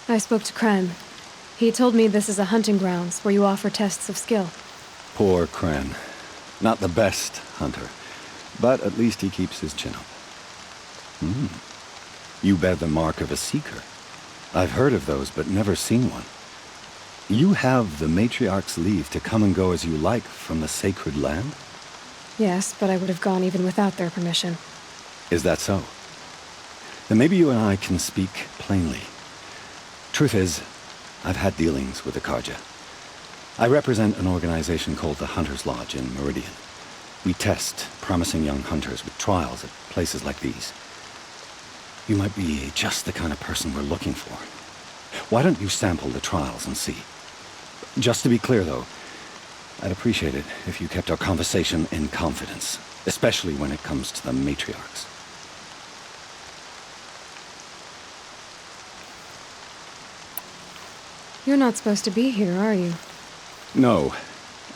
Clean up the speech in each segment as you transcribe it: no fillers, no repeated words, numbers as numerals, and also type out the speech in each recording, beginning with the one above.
I spoke to Kren. He told me this is a hunting grounds where you offer tests of skill. Poor Kren. Not the best hunter, but at least he keeps his chin up. You bear the mark of a seeker. I've heard of those, but never seen one. You have the Matriarch's leave to come and go as you like from the sacred land? Yes, but I would have gone even without their permission. Is that so? Then maybe you and I can speak plainly. Truth is, I've had dealings with the Carja. I represent an organization called the Hunter's Lodge in Meridian. We test promising young hunters with trials at places like these. You might be just the kind of person we're looking for. Why don't you sample the trials and see? Just to be clear, though, I'd appreciate it if you kept our conversation in confidence, especially when it comes to the matriarchs. You're not supposed to be here, are you? No.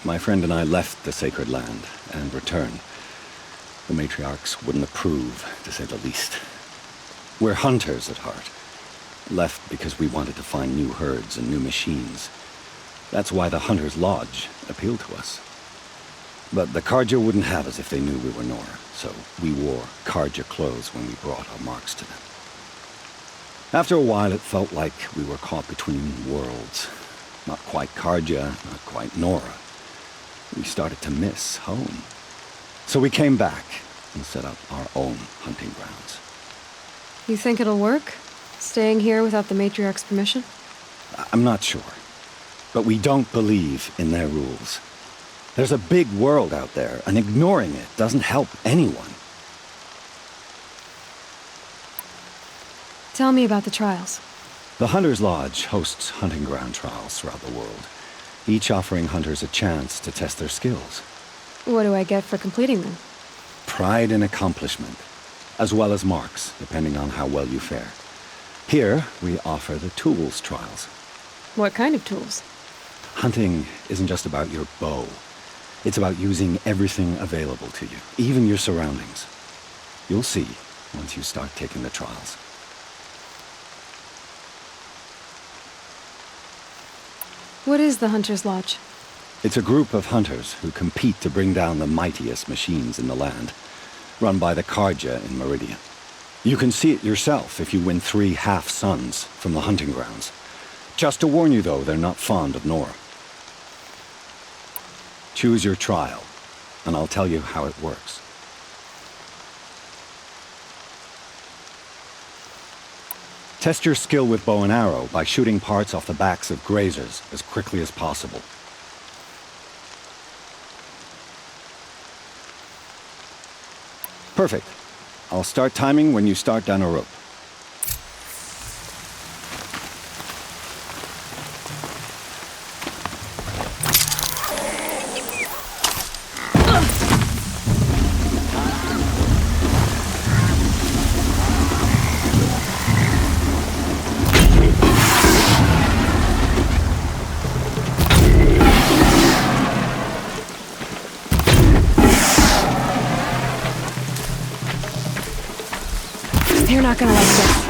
My friend and I left the sacred land and returned. The matriarchs wouldn't approve, to say the least. We're hunters at heart. Left because we wanted to find new herds and new machines. That's why the Hunter's Lodge appealed to us. But the Carja wouldn't have us if they knew we were Nora, so we wore Carja clothes when we brought our marks to them. After a while, it felt like we were caught between worlds. Not quite Carja, not quite Nora. We started to miss home. So we came back and set up our own hunting grounds. You think it'll work? Staying here without the Matriarch's permission? I'm not sure. But we don't believe in their rules. There's a big world out there, and ignoring it doesn't help anyone. Tell me about the trials. The Hunter's Lodge hosts hunting ground trials throughout the world, each offering hunters a chance to test their skills. What do I get for completing them? Pride in accomplishment, as well as marks, depending on how well you fare. Here, we offer the tools trials. What kind of tools? Hunting isn't just about your bow. It's about using everything available to you, even your surroundings. You'll see once you start taking the trials. What is the Hunter's Lodge? It's a group of hunters who compete to bring down the mightiest machines in the land, run by the Carja in Meridian. You can see it yourself if you win 3 half-suns from the hunting grounds. Just to warn you, though, they're not fond of Nora. Choose your trial, and I'll tell you how it works. Test your skill with bow and arrow by shooting parts off the backs of grazers as quickly as possible. Perfect. I'll start timing when you start down a rope. They're not gonna like this.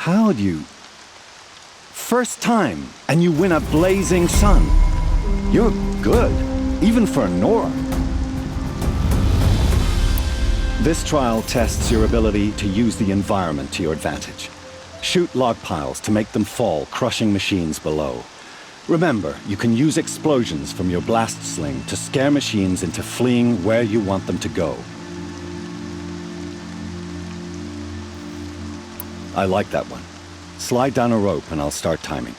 How'd you... First time, and you win a blazing sun. You're good, even for Nora. This trial tests your ability to use the environment to your advantage. Shoot log piles to make them fall, crushing machines below. Remember, you can use explosions from your blast sling to scare machines into fleeing where you want them to go. I like that one. Slide down a rope and I'll start timing.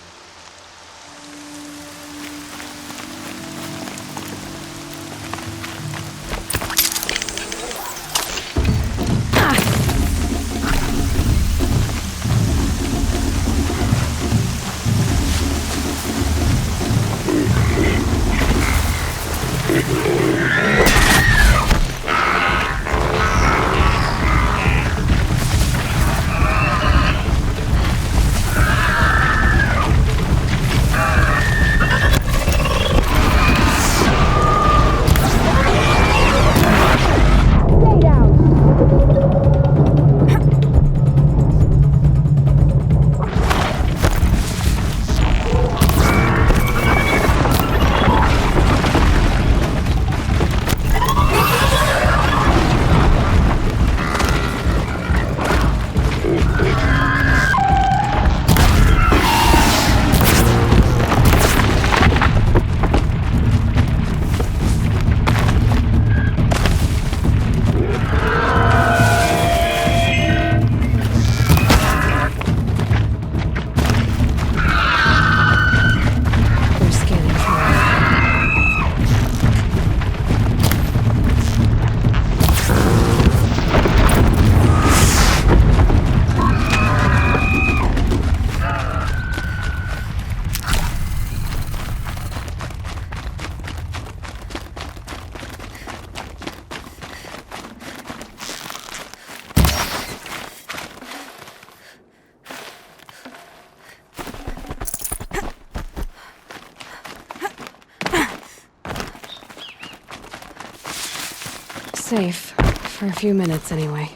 Safe. For a few minutes, anyway.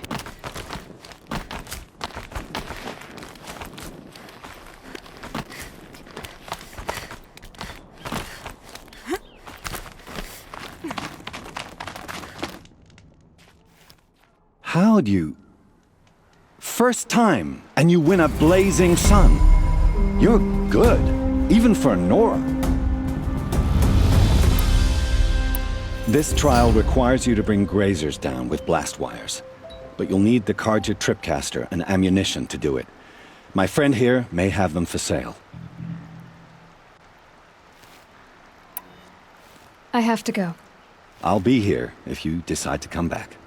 How'd you... First time, and you win a blazing sun. You're good, even for Nora. This trial requires you to bring grazers down with blast wires. But you'll need the Carja Tripcaster and ammunition to do it. My friend here may have them for sale. I have to go. I'll be here if you decide to come back.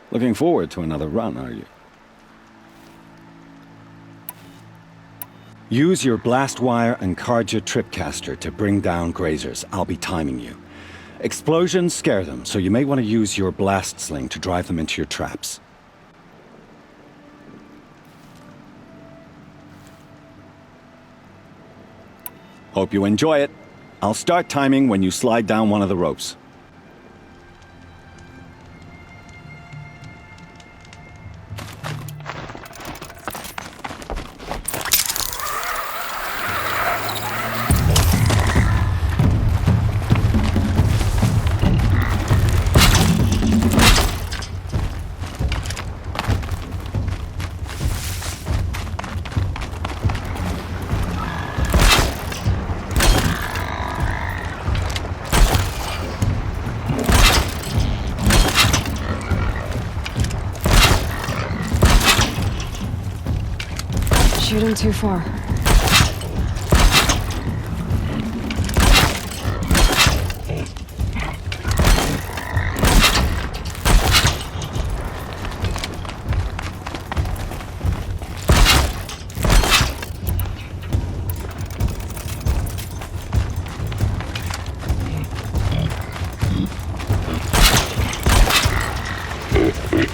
Looking forward to another run, are you? Use your blast wire and Carja Tripcaster to bring down grazers. I'll be timing you. Explosions scare them, so you may want to use your blast sling to drive them into your traps. Hope you enjoy it. I'll start timing when you slide down one of the ropes. Shooting too far.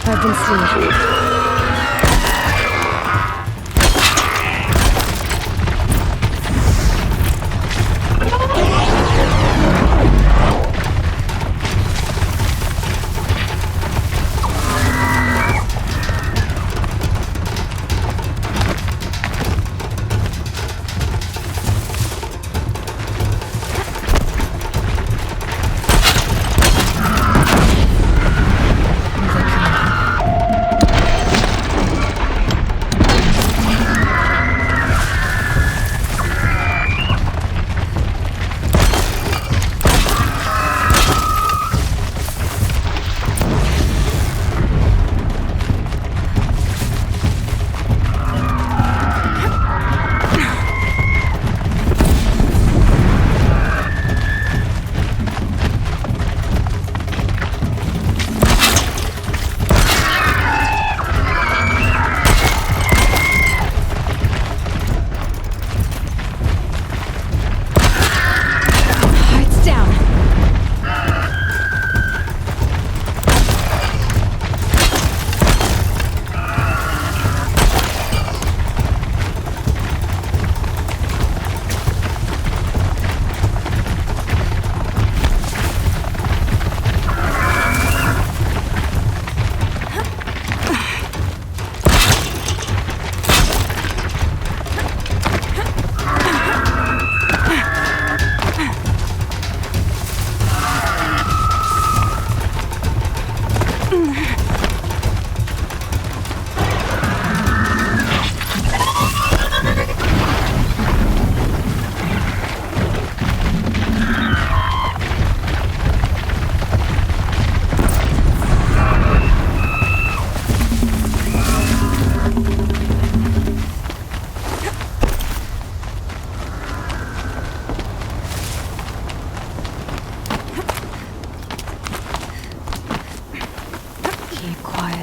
I've been seen.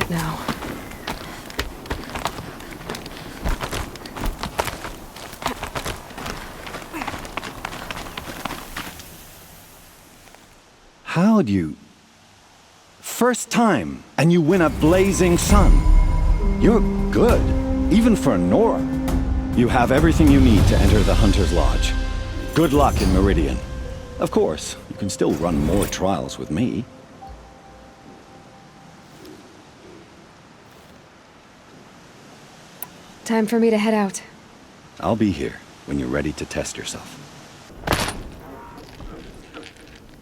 Now. How'd you... First time, and you win a blazing sun. You're good, even for Nora. You have everything you need to enter the Hunter's Lodge. Good luck in Meridian. Of course, you can still run more trials with me. Time for me to head out. I'll be here when you're ready to test yourself.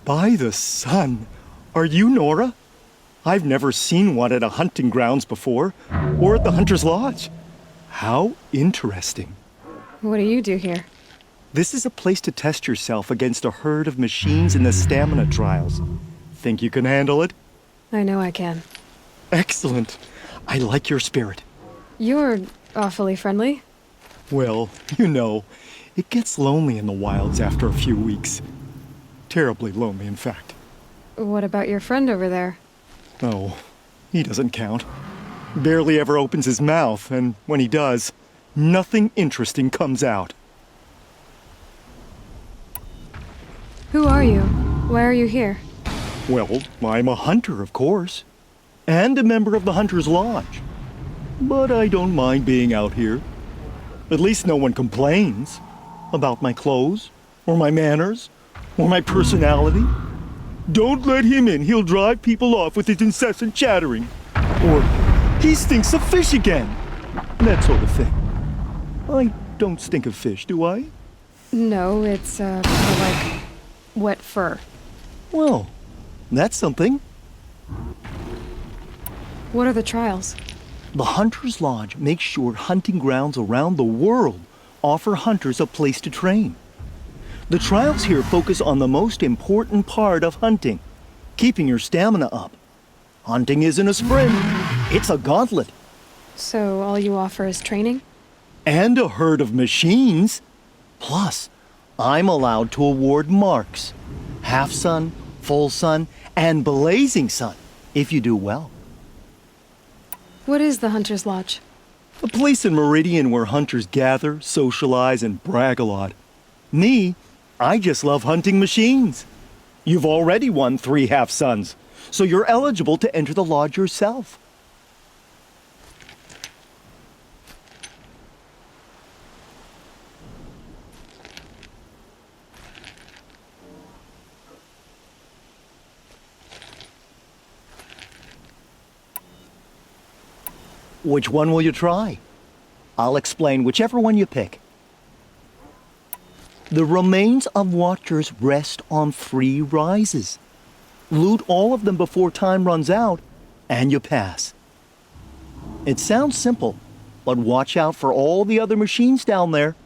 By the sun! Are you Nora? I've never seen one at a hunting grounds before, or at the Hunter's Lodge. How interesting. What do you do here? This is a place to test yourself against a herd of machines in the stamina trials. Think you can handle it? I know I can. Excellent. I like your spirit. You're awfully friendly. Well, you know, it gets lonely in the wilds after a few weeks. Terribly lonely, in fact. What about your friend over there? Oh, he doesn't count. Barely ever opens his mouth, and when he does, nothing interesting comes out. Who are you? Why are you here? Well, I'm a hunter, of course. And a member of the Hunter's Lodge. But I don't mind being out here. At least no one complains about my clothes, or my manners, or my personality. Don't let him in, he'll drive people off with his incessant chattering. Or, he stinks of fish again. That sort of thing. I don't stink of fish, do I? No, it's, more like wet fur. Well, that's something. What are the trials? The Hunter's Lodge makes sure hunting grounds around the world offer hunters a place to train. The trials here focus on the most important part of hunting, keeping your stamina up. Hunting isn't a sprint, it's a gauntlet. So all you offer is training? And a herd of machines. Plus, I'm allowed to award marks. Half sun, full sun, and blazing sun, if you do well. What is the Hunter's Lodge? A place in Meridian where hunters gather, socialize, and brag a lot. Me, I just love hunting machines. You've already won 3 half suns, so you're eligible to enter the lodge yourself. Which one will you try? I'll explain whichever one you pick. The remains of Watchers rest on 3 rises. Loot all of them before time runs out, and you pass. It sounds simple, but watch out for all the other machines down there.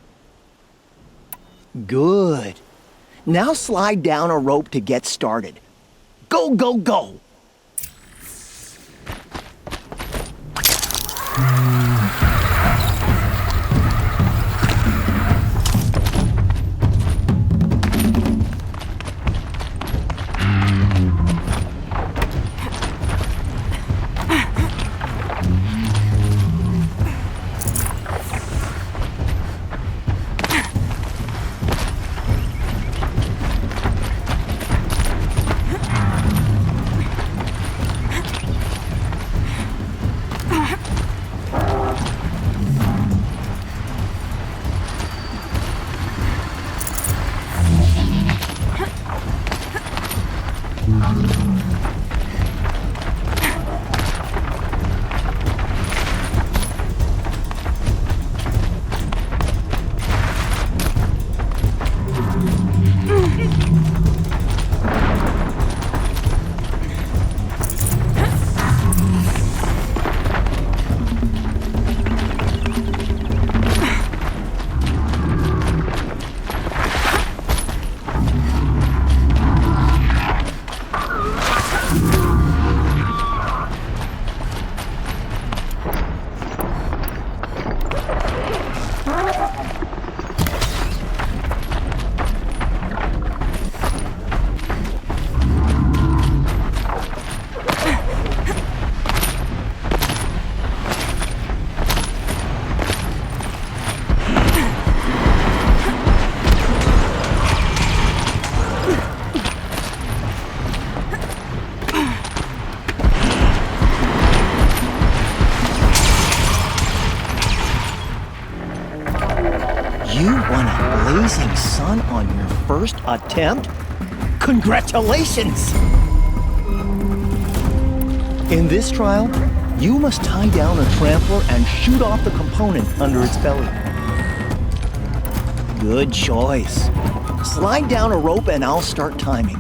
Good. Now slide down a rope to get started. Go, go, go! You won a blazing sun on your first attempt? Congratulations! In this trial, you must tie down a trampler and shoot off the component under its belly. Good choice. Slide down a rope and I'll start timing.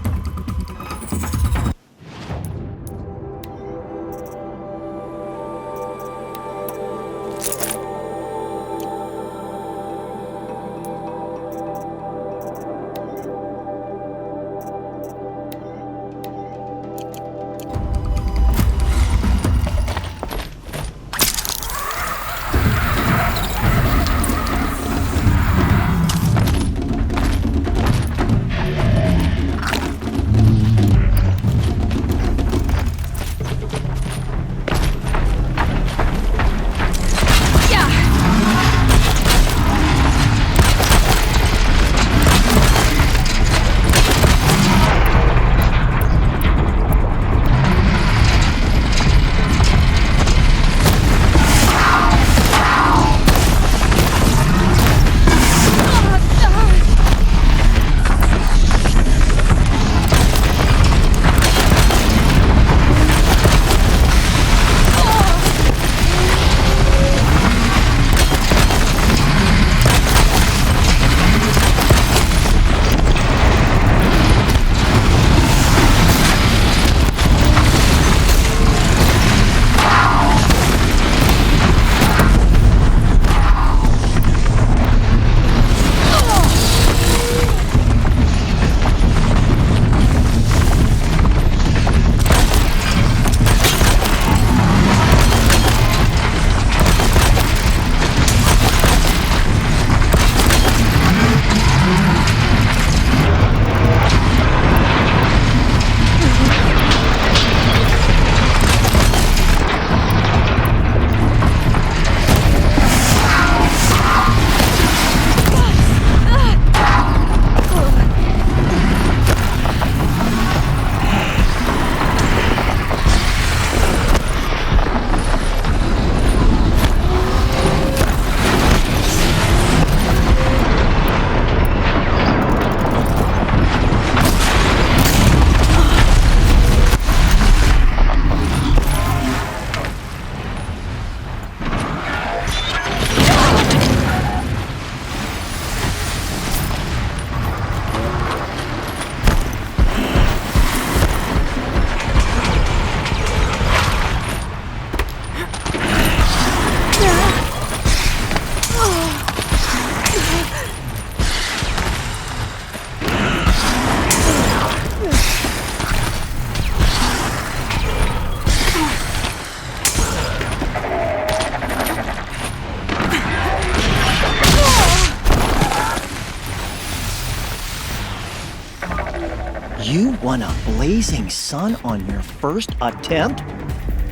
won a blazing sun on your first attempt?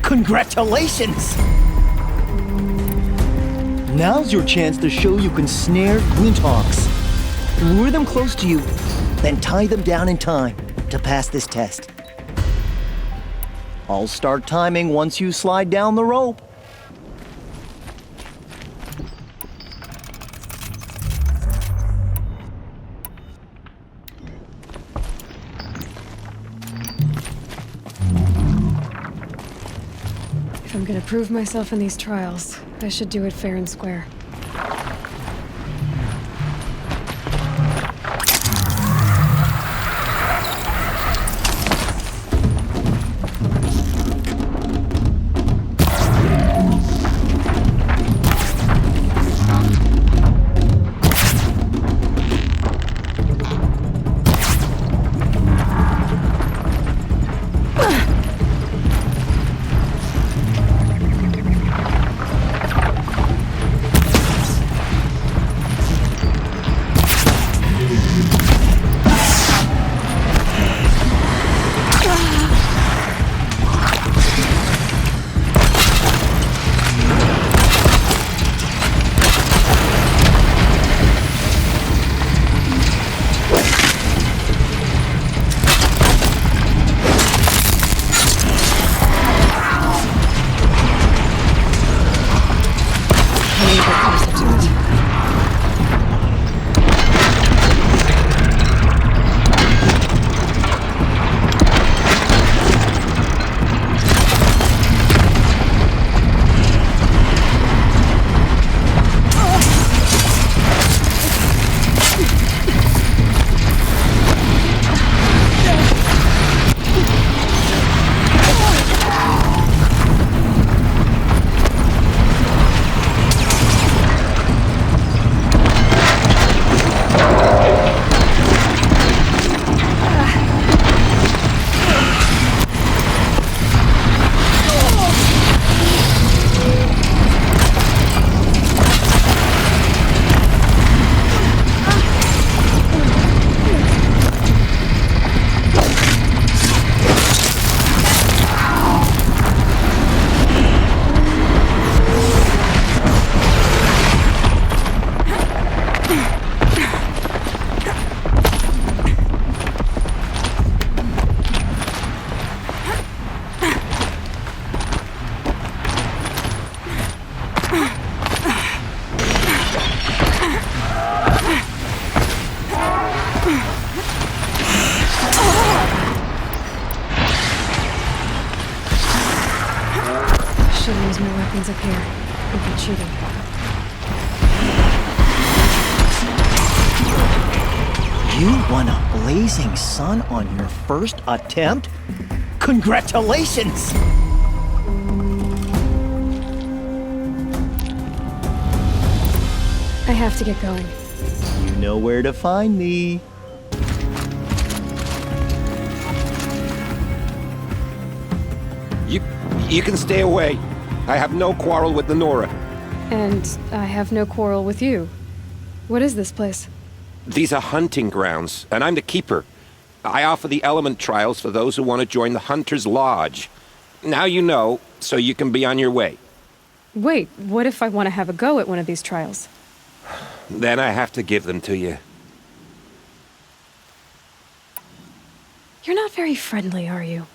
Congratulations! Now's your chance to show you can snare Glinthawks. Lure them close to you, then tie them down in time to pass this test. I'll start timing once you slide down the rope. If I'm gonna prove myself in these trials, I should do it fair and square. Should use my weapons up here. I'm good shooting. You won a blazing sun on your first attempt? Congratulations! I have to get going. You know where to find me. You can stay away. I have no quarrel with the Nora. And I have no quarrel with you. What is this place? These are hunting grounds, and I'm the keeper. I offer the element trials for those who want to join the Hunter's Lodge. Now you know, so you can be on your way. Wait, what if I want to have a go at one of these trials? Then I have to give them to you. You're not very friendly, are you?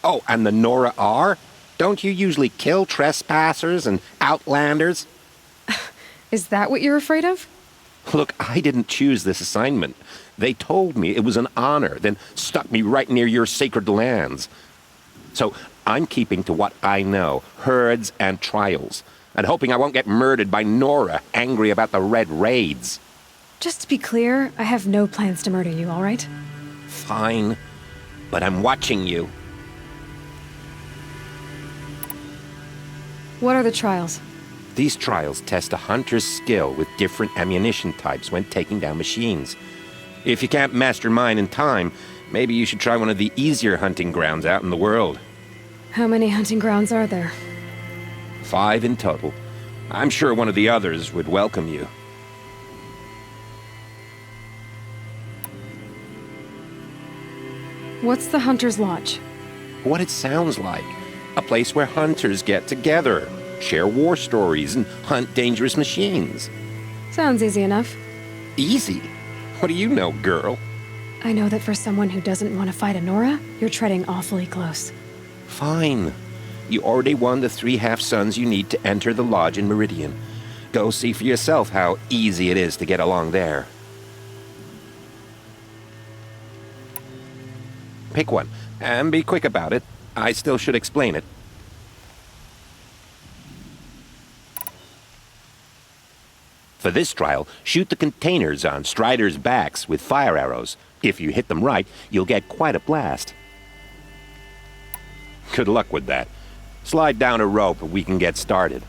Oh, and the Nora are? Don't you usually kill trespassers and outlanders? Is that what you're afraid of? Look, I didn't choose this assignment. They told me it was an honor, then stuck me right near your sacred lands. So I'm keeping to what I know, herds and trials, and hoping I won't get murdered by Nora, angry about the Red Raids. Just to be clear, I have no plans to murder you, all right? Fine, but I'm watching you. What are the trials? These trials test a hunter's skill with different ammunition types when taking down machines. If you can't master mine in time, maybe you should try one of the easier hunting grounds out in the world. How many hunting grounds are there? 5 in total. I'm sure one of the others would welcome you. What's the Hunter's Lodge? What it sounds like. A place where hunters get together, share war stories, and hunt dangerous machines. Sounds easy enough. Easy? What do you know, girl? I know that for someone who doesn't want to fight Anora, you're treading awfully close. Fine. You already won the 3 half-suns you need to enter the lodge in Meridian. Go see for yourself how easy it is to get along there. Pick one, and be quick about it. I still should explain it. For this trial, shoot the containers on Striders' backs with fire arrows. If you hit them right, you'll get quite a blast. Good luck with that. Slide down a rope and we can get started.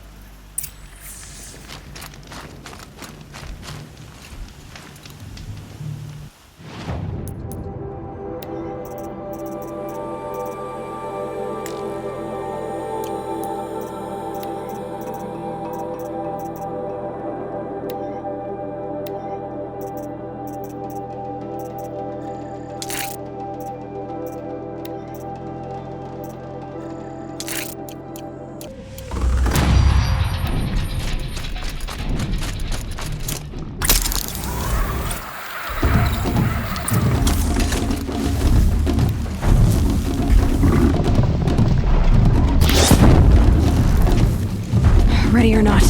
Ready or not.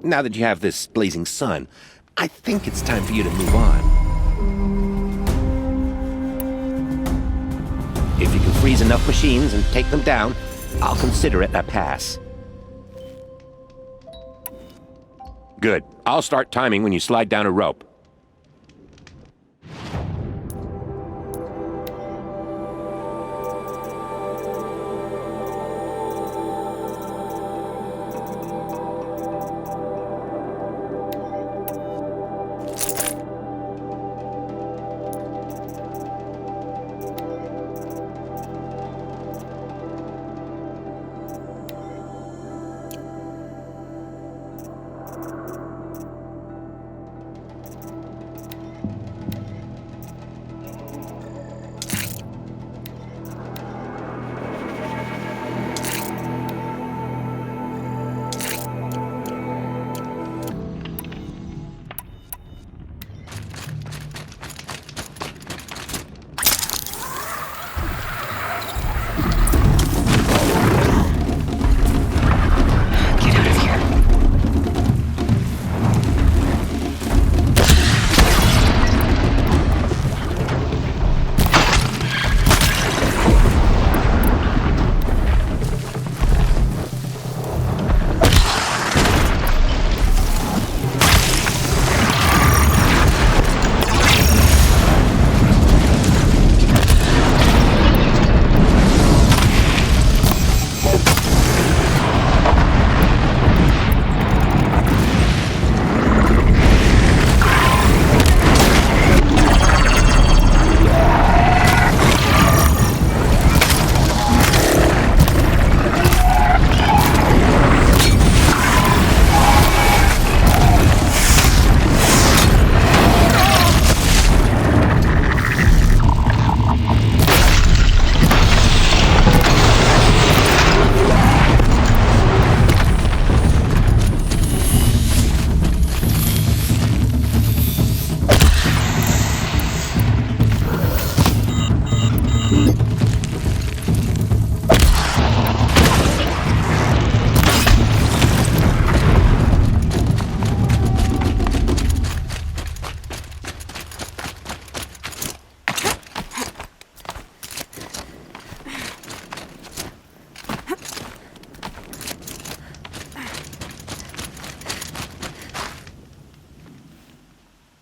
Now that you have this blazing sun, I think it's time for you to move on. If you can freeze enough machines and take them down, I'll consider it a pass. Good. I'll start timing when you slide down a rope.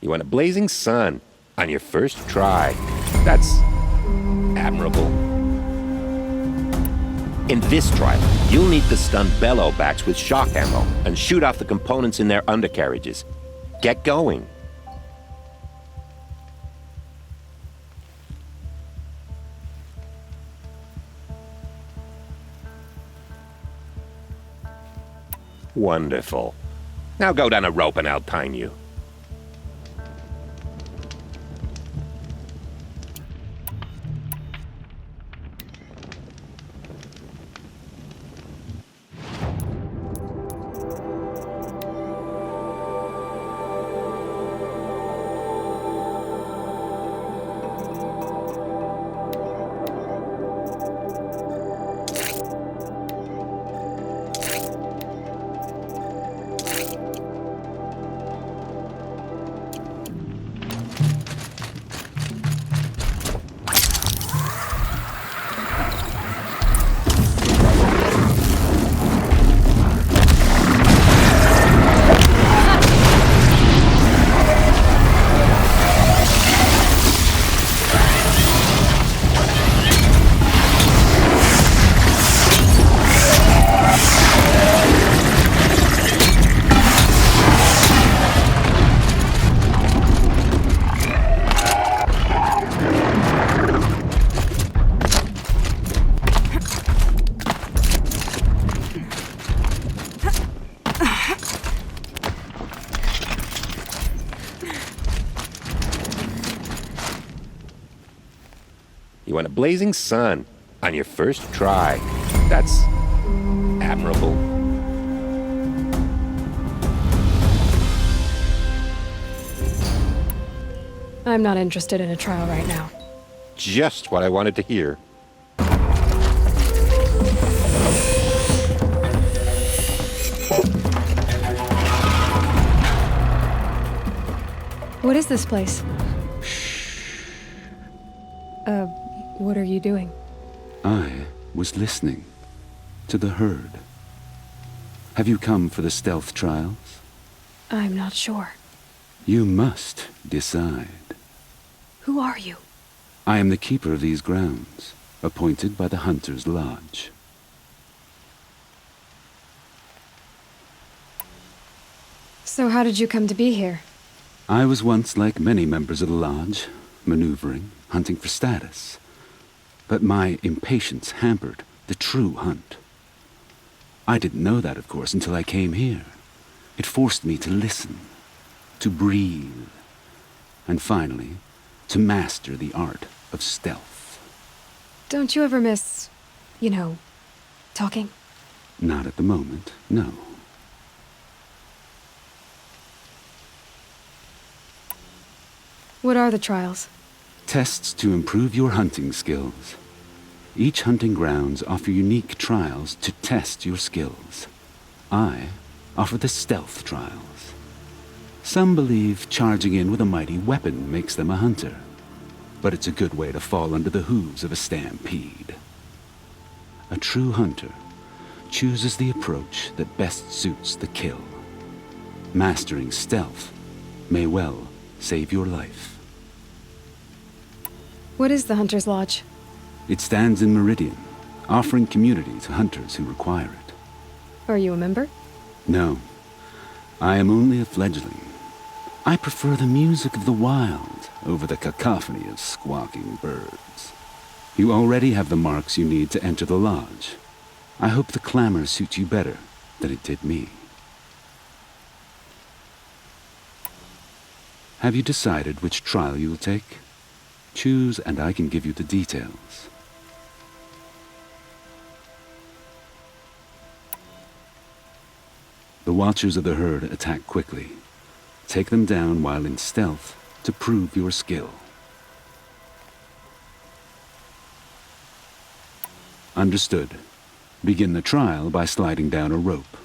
You won a blazing sun on your first try. That's admirable. In this trial, you'll need to stun bellowbacks with shock ammo and shoot off the components in their undercarriages. Get going. Wonderful. Now go down a rope and I'll time you. You won a blazing sun on your first try. That's admirable. I'm not interested in a trial right now. Just what I wanted to hear. What is this place? What are you doing? I was listening to the herd. Have you come for the stealth trials? I'm not sure. You must decide. Who are you? I am the keeper of these grounds, appointed by the Hunter's Lodge. So how did you come to be here? I was once like many members of the Lodge, maneuvering, hunting for status. But my impatience hampered the true hunt. I didn't know that, of course, until I came here. It forced me to listen, to breathe, and finally, to master the art of stealth. Don't you ever miss, talking? Not at the moment, no. What are the trials? Tests to improve your hunting skills. Each hunting grounds offer unique trials to test your skills. I offer the stealth trials. Some believe charging in with a mighty weapon makes them a hunter, but it's a good way to fall under the hooves of a stampede. A true hunter chooses the approach that best suits the kill. Mastering stealth may well save your life. What is the Hunter's Lodge? It stands in Meridian, offering community to hunters who require it. Are you a member? No, I am only a fledgling. I prefer the music of the wild over the cacophony of squawking birds. You already have the marks you need to enter the lodge. I hope the clamor suits you better than it did me. Have you decided which trial you will take? Choose, and I can give you the details. The Watchers of the Herd attack quickly. Take them down while in stealth to prove your skill. Understood. Begin the trial by sliding down a rope.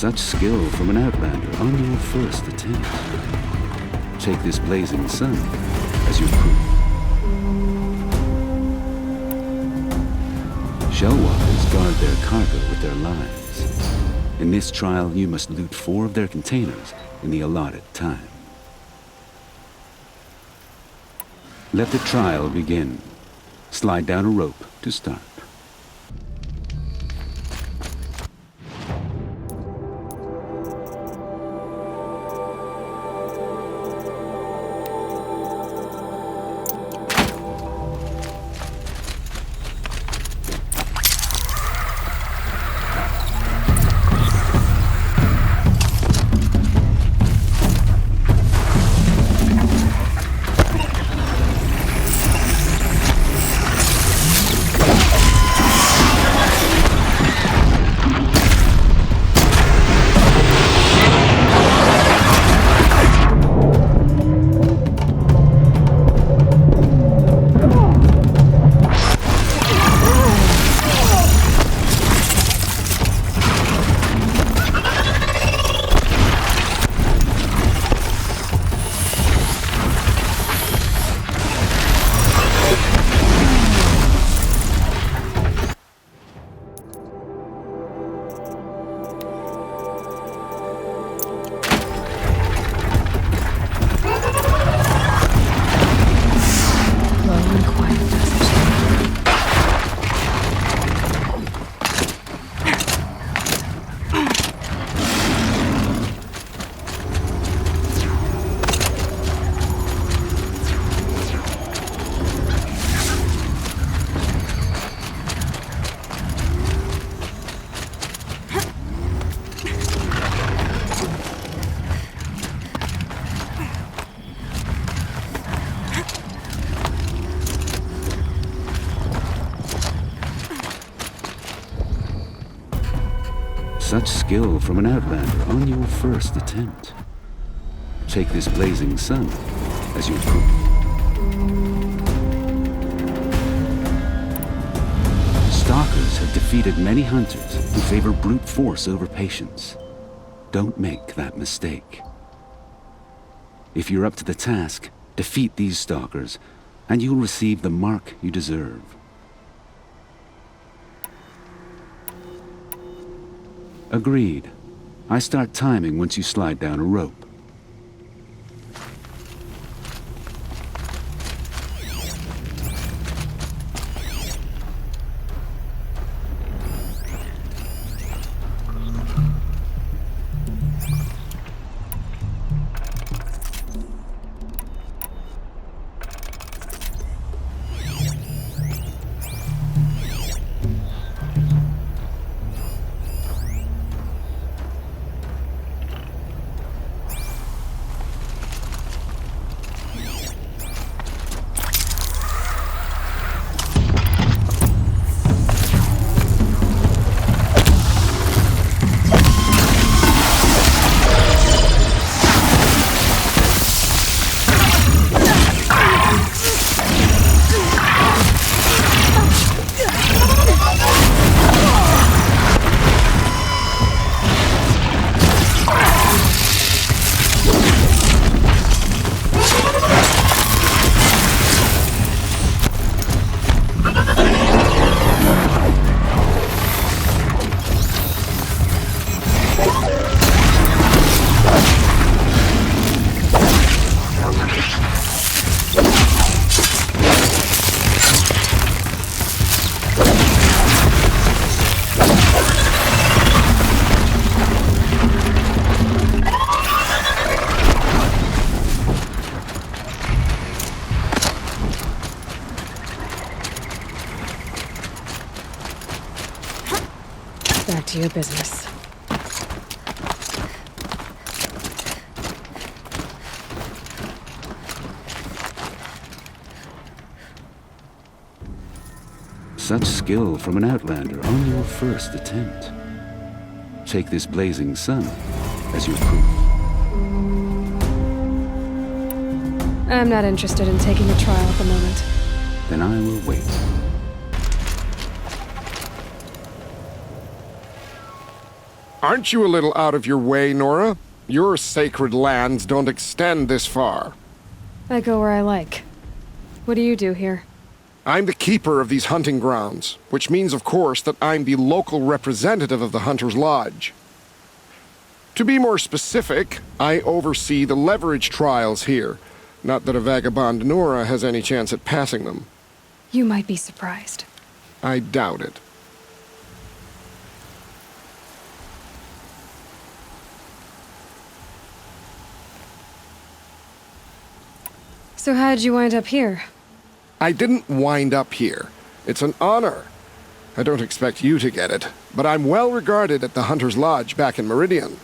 Such skill from an outlander on your first attempt. Take this blazing sun as your proof. Shellwalkers guard their cargo with their lives. In this trial, you must loot 4 of their containers in the allotted time. Let the trial begin. Slide down a rope to start. Such skill from an outlander on your first attempt. Take this blazing sun as your proof. Stalkers have defeated many hunters who favor brute force over patience. Don't make that mistake. If you're up to the task, defeat these stalkers, and you'll receive the mark you deserve. Agreed. I start timing once you slide down a rope. Back to your business. Such skill from an outlander on your first attempt. Take this blazing sun as your proof. I'm not interested in taking a trial at the moment. Then I will wait. Aren't you a little out of your way, Nora? Your sacred lands don't extend this far. I go where I like. What do you do here? I'm the keeper of these hunting grounds, which means, of course, that I'm the local representative of the Hunter's Lodge. To be more specific, I oversee the leverage trials here. Not that a vagabond Nora has any chance at passing them. You might be surprised. I doubt it. So how did you wind up here? I didn't wind up here. It's an honor. I don't expect you to get it, but I'm well regarded at the Hunter's Lodge back in Meridian.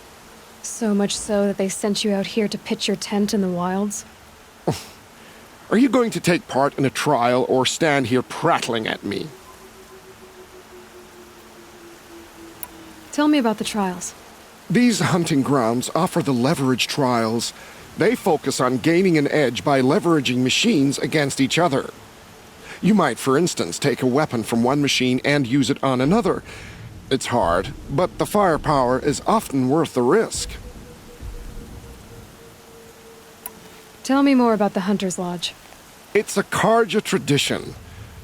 So much so that they sent you out here to pitch your tent in the wilds? Are you going to take part in a trial or stand here prattling at me? Tell me about the trials. These hunting grounds offer the leverage trials. They focus on gaining an edge by leveraging machines against each other. You might, for instance, take a weapon from one machine and use it on another. It's hard, but the firepower is often worth the risk. Tell me more about the Hunter's Lodge. It's a Carja tradition.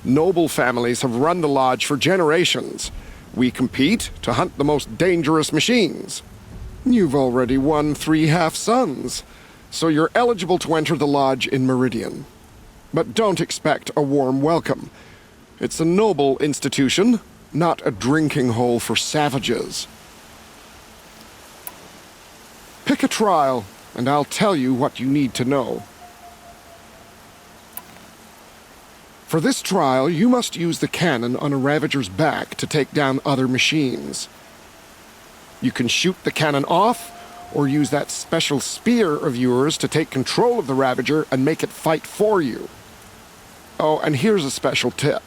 Noble families have run the lodge for generations. We compete to hunt the most dangerous machines. You've already won 3 half-suns, so you're eligible to enter the lodge in Meridian. But don't expect a warm welcome. It's a noble institution, not a drinking hole for savages. Pick a trial, and I'll tell you what you need to know. For this trial, you must use the cannon on a Ravager's back to take down other machines. You can shoot the cannon off, or use that special spear of yours to take control of the Ravager and make it fight for you. Oh, and here's a special tip.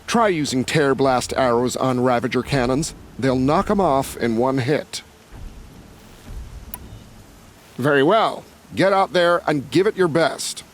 Try using tear blast arrows on Ravager cannons. They'll knock them off in one hit. Very well. Get out there and give it your best.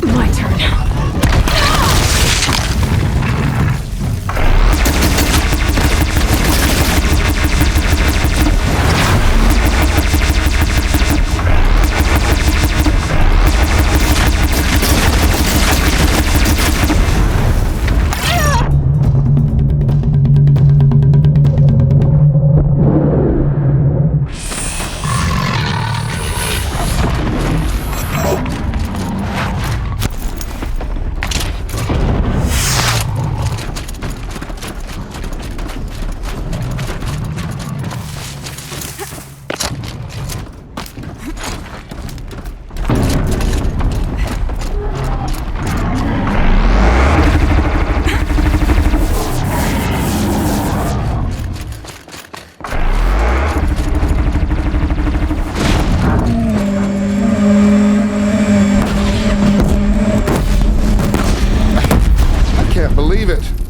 My turn.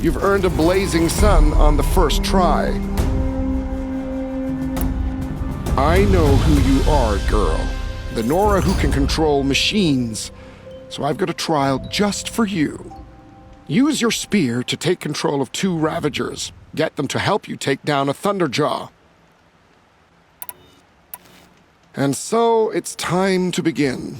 You've earned a blazing sun on the first try. I know who you are, girl. The Nora who can control machines. So I've got a trial just for you. Use your spear to take control of 2 Ravagers. Get them to help you take down a Thunderjaw. And so it's time to begin.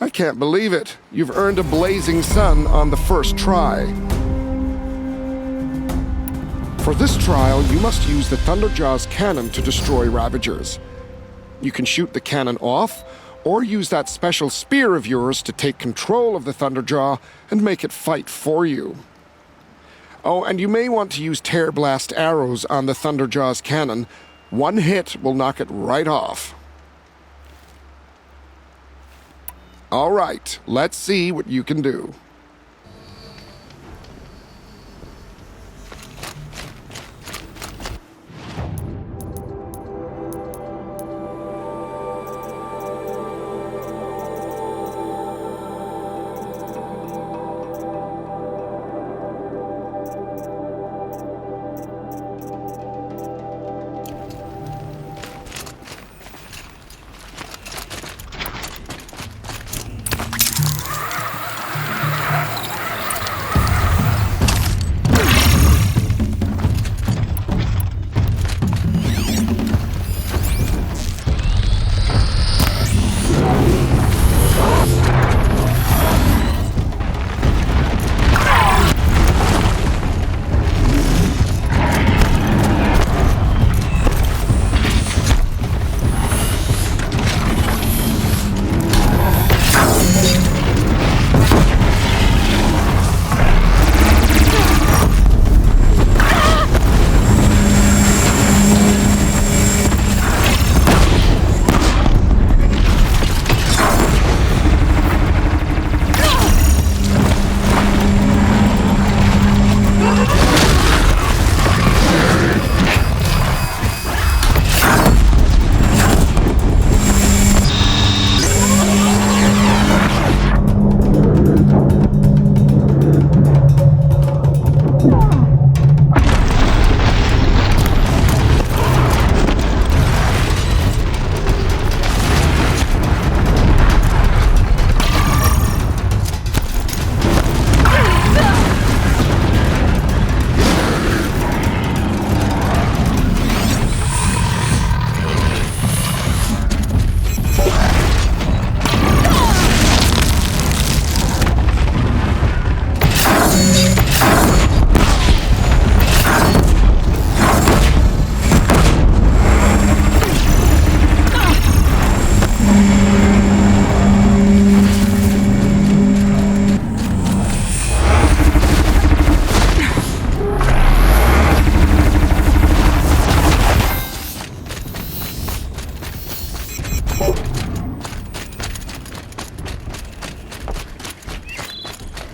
I can't believe it. You've earned a blazing sun on the first try. For this trial, you must use the Thunderjaw's cannon to destroy Ravagers. You can shoot the cannon off, or use that special spear of yours to take control of the Thunderjaw and make it fight for you. Oh, and you may want to use Tear Blast arrows on the Thunderjaw's cannon. One hit will knock it right off. All right, let's see what you can do.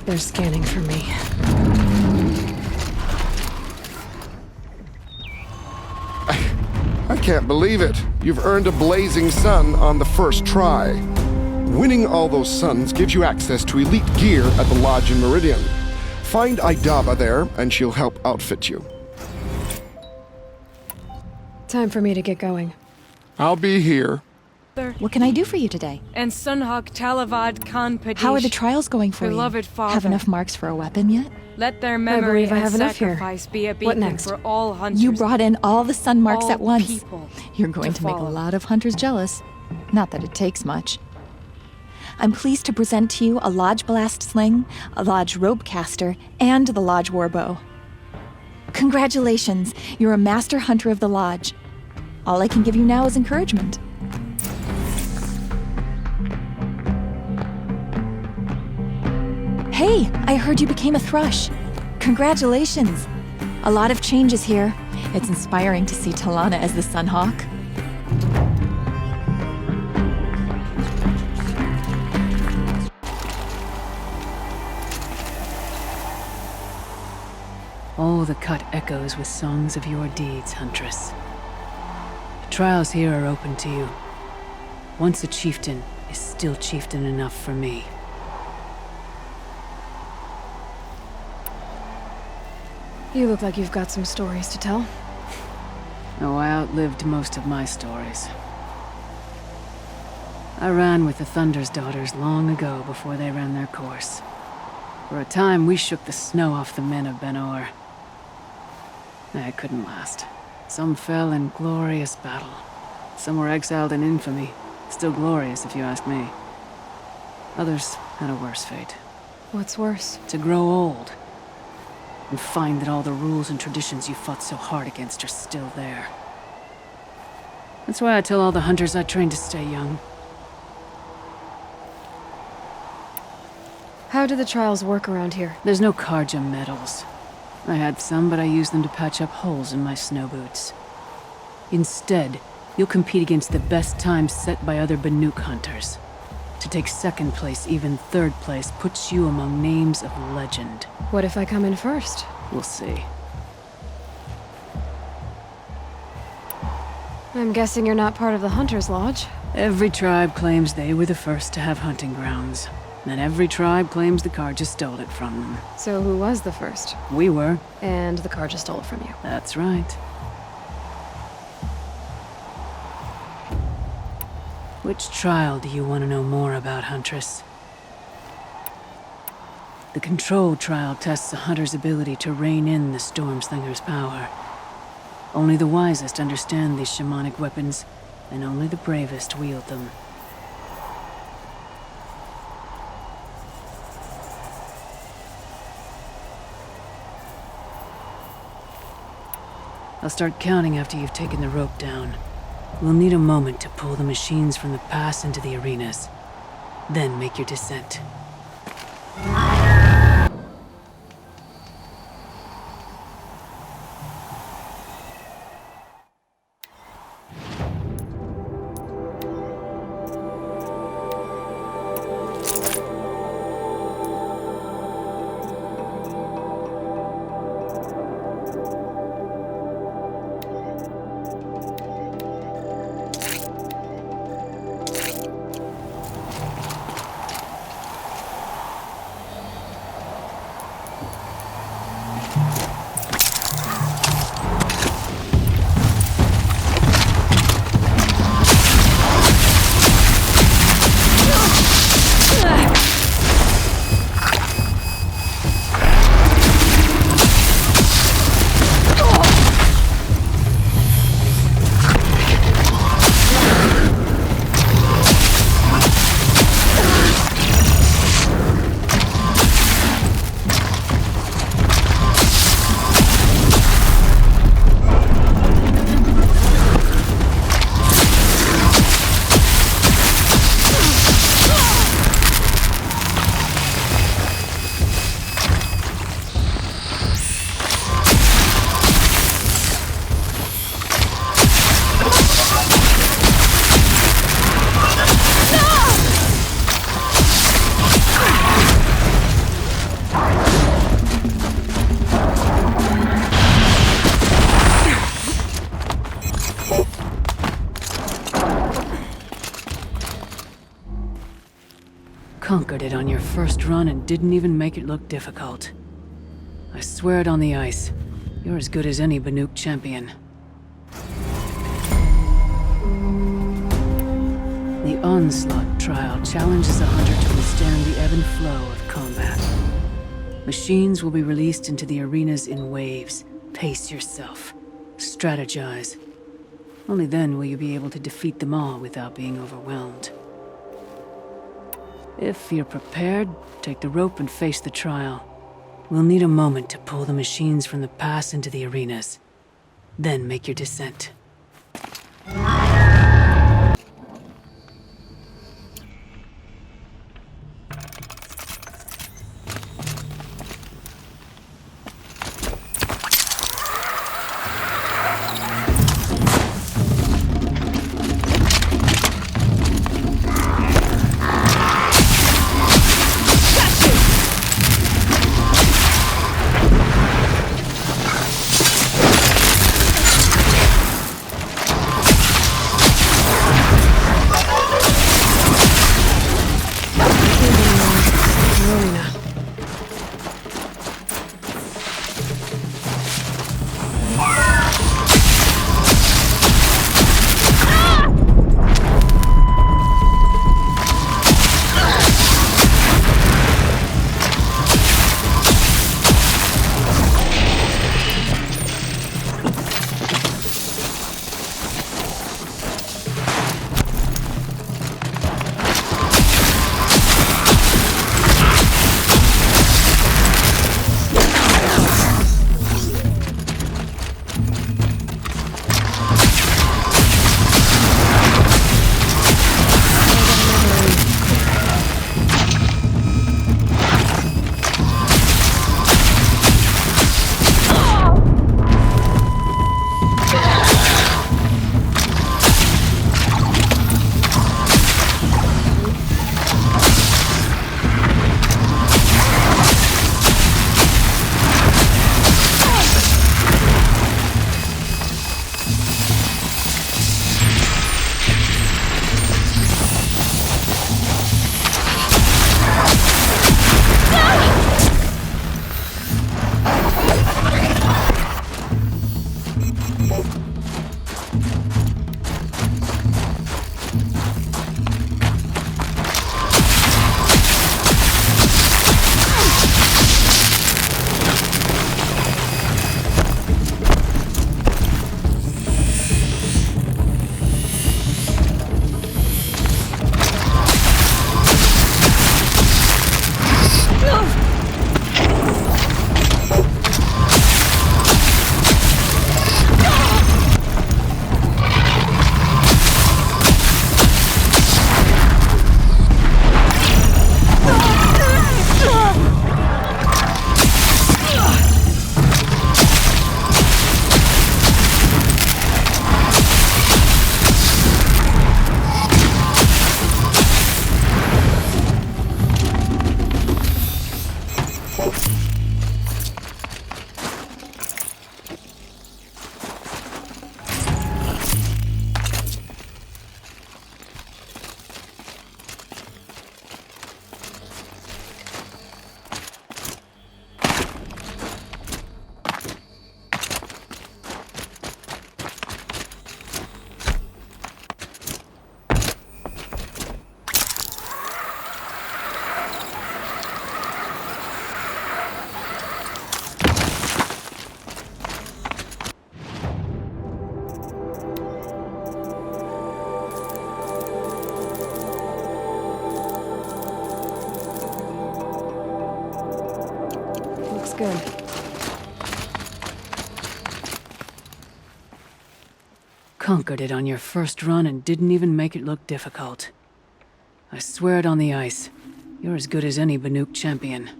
They're scanning for me. I can't believe it. You've earned a blazing sun on the first try. Winning all those suns gives you access to elite gear at the Lodge in Meridian. Find Idaba there, and she'll help outfit you. Time for me to get going. I'll be here. What can I do for you today? And Sunhawk Talavad Khan Padish. How are the trials going for Beloved you? father. Have enough marks for a weapon yet? Let their memory believe I and have enough here. sacrifice be a What beacon next? for all hunters. You brought in all the sun marks all at once. people You're going to make a follow. lot of hunters jealous. Not that it takes much. I'm pleased to present to you a Lodge Blast Sling, a Lodge Rope Caster, and the Lodge Warbow. Congratulations, you're a master hunter of the Lodge. All I can give you now is encouragement. Hey, I heard you became a thrush. Congratulations. A lot of changes here. It's inspiring to see Talana as the Sunhawk. All the cut echoes with songs of your deeds, Huntress. The trials here are open to you. Once a chieftain is still chieftain enough for me. You look like you've got some stories to tell. Oh, I outlived most of my stories. I ran with the Thunder's daughters long ago before they ran their course. For a time, we shook the snow off the men of Ben-Or. It couldn't last. Some fell in glorious battle. Some were exiled in infamy. Still glorious, if you ask me. Others had a worse fate. What's worse? To grow old. And find that all the rules and traditions you fought so hard against are still there. That's why I tell all the hunters I train to stay young. How do the trials work around here? There's no Carja medals. I had some, but I used them to patch up holes in my snow boots. Instead, you'll compete against the best times set by other Banuk hunters. To take second place, even third place, puts you among names of legend. What if I come in first? We'll see. I'm guessing you're not part of the Hunter's Lodge. Every tribe claims they were the first to have hunting grounds. And every tribe claims the Carja stole it from them. So who was the first? We were. And the Carja stole it from you. That's right. Which trial do you want to know more about, Huntress? The Control trial tests a hunter's ability to rein in the Stormslinger's power. Only the wisest understand these shamanic weapons, and only the bravest wield them. I'll start counting after you've taken the rope down. We'll need a moment to pull the machines from the pass into the arenas. Then make your descent. Conquered it on your first run and didn't even make it look difficult. I swear it on the ice. You're as good as any Banuk champion. The Onslaught trial challenges a hunter to withstand the ebb and flow of combat. Machines will be released into the arenas in waves. Pace yourself. Strategize. Only then will you be able to defeat them all without being overwhelmed. If you're prepared, take the rope and face the trial. We'll need a moment to pull the machines from the pass into the arenas. Then make your descent. Looks good. Conquered it on your first run and didn't even make it look difficult. I swear it on the ice. You're as good as any Banuk champion.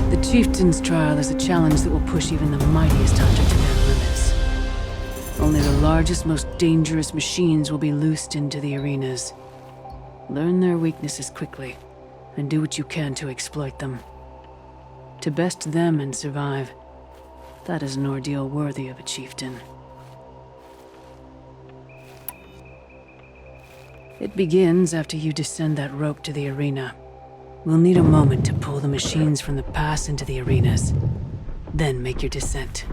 The Chieftain's trial is a challenge that will push even the mightiest hunter to their limits. Only the largest, most dangerous machines will be loosed into the arenas. Learn their weaknesses quickly, and do what you can to exploit them. To best them and survive, that is an ordeal worthy of a chieftain. It begins after you descend that rope to the arena. We'll need a moment to pull the machines from the pass into the arenas. Then make your descent.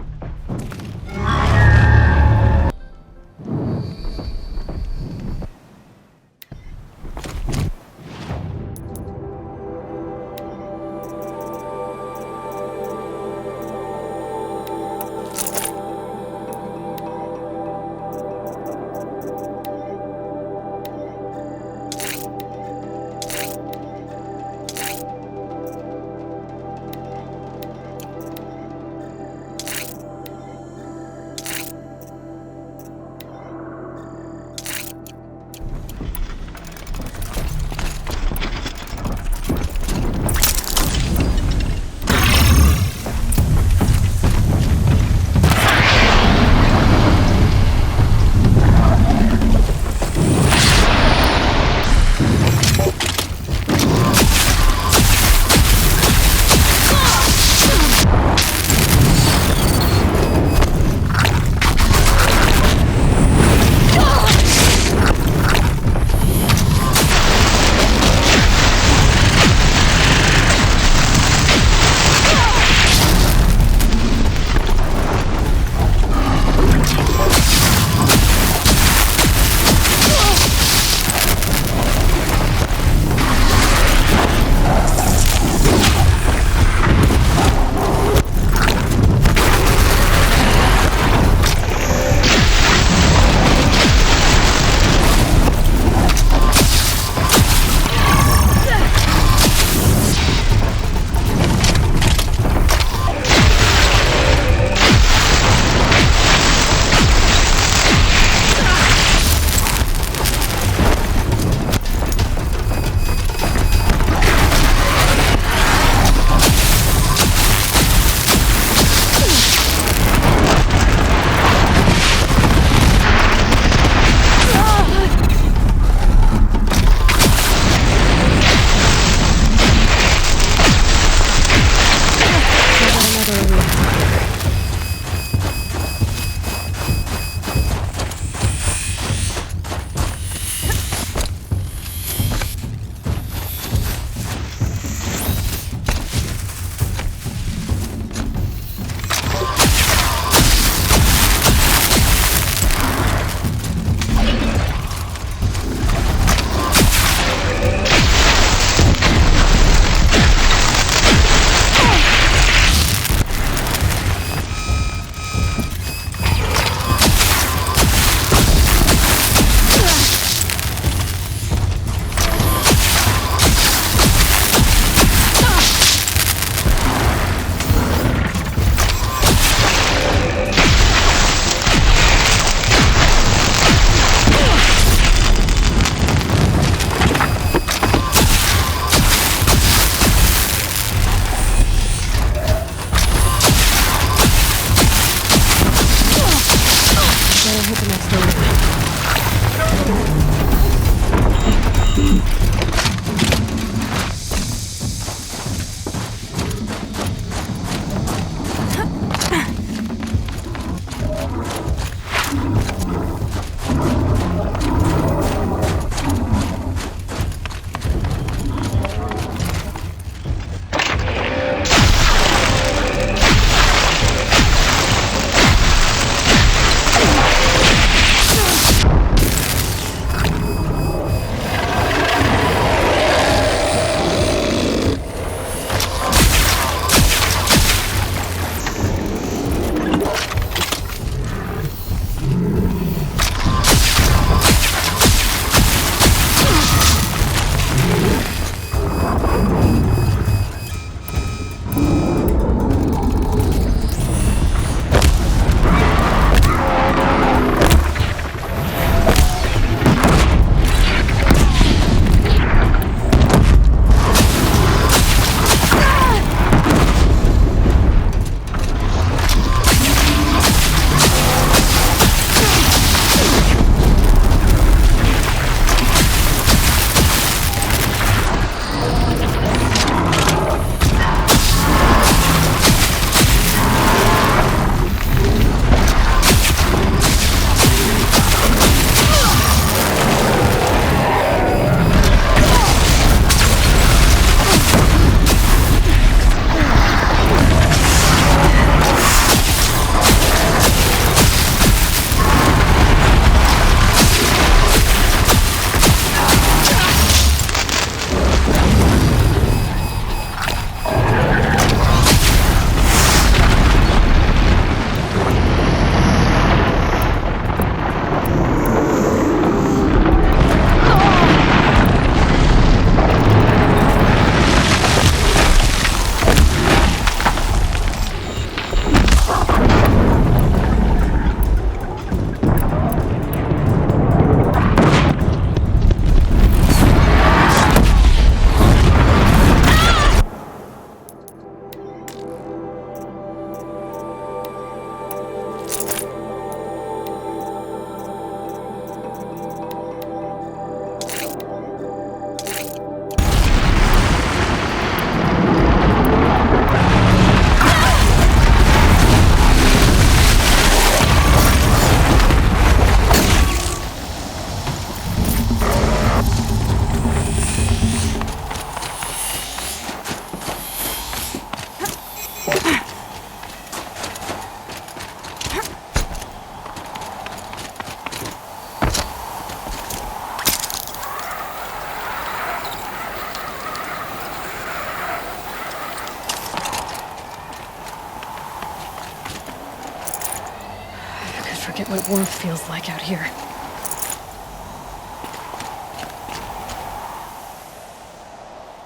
what warmth feels like out here.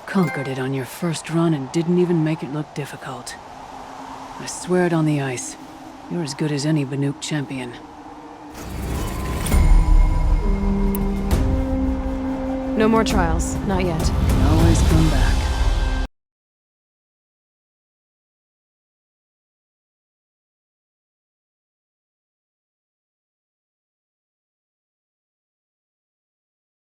Conquered it on your first run and didn't even make it look difficult. I swear it on the ice. You're as good as any Banuk champion. No more trials, not yet. Can always come back.